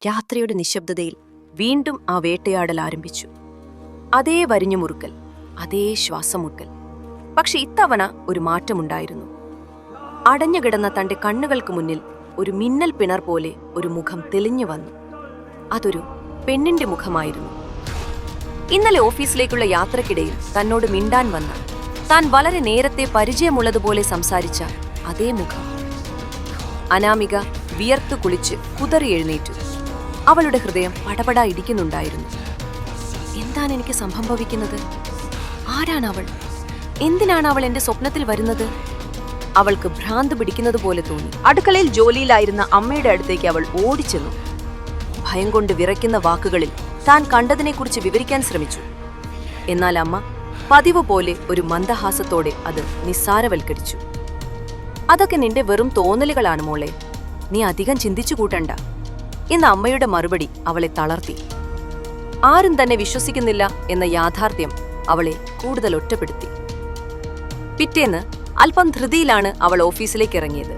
യാത്രയുടെ നിശബ്ദതയിൽ വീണ്ടും ആ വേട്ടയാടൽ ആരംഭിച്ചു. അതേ വരിഞ്ഞുമുറുക്കൽ, അതേ ശ്വാസമുട്ടൽ. പക്ഷെ ഇത്തവണ ഒരു മാറ്റമുണ്ടായിരുന്നു. അടഞ്ഞുകിടന്ന തന്റെ കണ്ണുകൾക്ക് മുന്നിൽ ഒരു മിന്നൽ പിണർ പോലെ ഒരു മുഖം തെളിഞ്ഞു വന്നു. അതൊരു പെണ്ണിന്റെ മുഖമായിരുന്നു. ഇന്നലെ ഓഫീസിലേക്കുള്ള യാത്രക്കിടയിൽ തന്നോട് മിണ്ടാൻ വന്ന, താൻ വളരെ നേരത്തെ പരിചയമുള്ളതുപോലെ സംസാരിച്ച അതേ മുഖം. അനാമിക വിയർത്തു കുളിച്ച് കുതറി എഴുന്നേറ്റു. അവളുടെ ഹൃദയം പടപടാ ഇടിക്കുന്നുണ്ടായിരുന്നു. എന്താണ് എനിക്ക് സംഭവിക്കുന്നത്? ആരാണ് അവൾ? എന്തിനാണ് അവൾ എന്റെ സ്വപ്നത്തിൽ വരുന്നത്? അവൾക്ക് ഭ്രാന്ത് പിടിക്കുന്നത് പോലെ തോന്നി. അടുക്കളയിൽ ജോലിയിലായിരുന്ന അമ്മയുടെ അടുത്തേക്ക് അവൾ ഓടിച്ചെന്നു. ഭയം കൊണ്ട് വിറയ്ക്കുന്ന വാക്കുകളിൽ താൻ കണ്ടതിനെക്കുറിച്ച് വിവരിക്കാൻ ശ്രമിച്ചു. എന്നാൽ അമ്മ പതിവ് പോലെ ഒരു മന്ദഹാസത്തോടെ അത് നിസ്സാരവൽക്കരിച്ചു. അതൊക്കെ നിന്റെ വെറും തോന്നലുകളാണ് മോളെ, നീ അധികം ചിന്തിച്ചു കൂട്ടണ്ട എന്ന അമ്മയുടെ മറുപടി അവളെ തളർത്തി. ആരും തന്നെ വിശ്വസിക്കുന്നില്ല എന്ന യാഥാർത്ഥ്യം അവളെ കൂടുതൽ ഒറ്റപ്പെടുത്തി. പിറ്റേന്ന് അല്പം ധൃതിയിലാണ് അവൾ ഓഫീസിലേക്ക് ഇറങ്ങിയത്.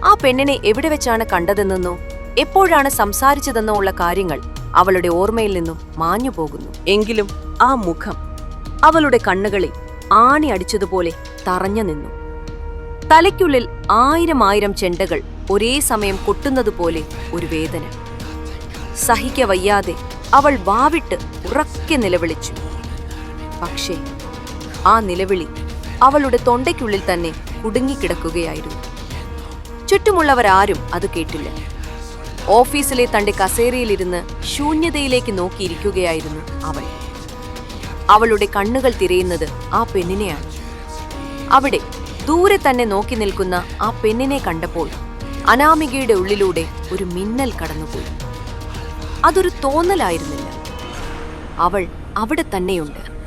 ആ പെണ്ണിനെ എവിടെ വെച്ചാണ് കണ്ടതെന്നോ എപ്പോഴാണ് സംസാരിച്ചതെന്നോ ഉള്ള കാര്യങ്ങൾ അവളുടെ ഓർമ്മയിൽ നിന്നും മാഞ്ഞു പോകുന്നു. എങ്കിലും ആ മുഖം അവളുടെ കണ്ണുകളിൽ ആണി അടിച്ചതുപോലെ തറഞ്ഞു നിന്നു. തലയ്ക്കുള്ളിൽ ആയിരം ചെണ്ടകൾ ഒരേ സമയം കൊട്ടുന്നതുപോലെ ഒരു വേദന. സഹിക്കവയ്യാതെ അവൾ വാവിട്ട് ഉറക്കെ നിലവിളിച്ചു. പക്ഷേ ആ നിലവിളി അവളുടെ തൊണ്ടയ്ക്കുള്ളിൽ തന്നെ കുടുങ്ങിക്കിടക്കുകയായിരുന്നു. ചുറ്റുമുള്ളവരാരും അത് കേട്ടില്ല. ഓഫീസിലെ തന്റെ കസേരയിലിരുന്ന് ശൂന്യതയിലേക്ക് നോക്കിയിരിക്കുകയായിരുന്നു അവൾ. അവളുടെ കണ്ണുകൾ തിരയുന്നത് ആ പെണ്ണിനെയാണ്. അവിടെ ദൂരെ തന്നെ നോക്കി നിൽക്കുന്ന ആ പെണ്ണിനെ കണ്ടപ്പോൾ അനാമികയുടെ ഉള്ളിലൂടെ ഒരു മിന്നൽ കടന്നുപോയി. അതൊരു തോന്നലായിരുന്നില്ല. അവൾ അവിടെ തന്നെയുണ്ട്.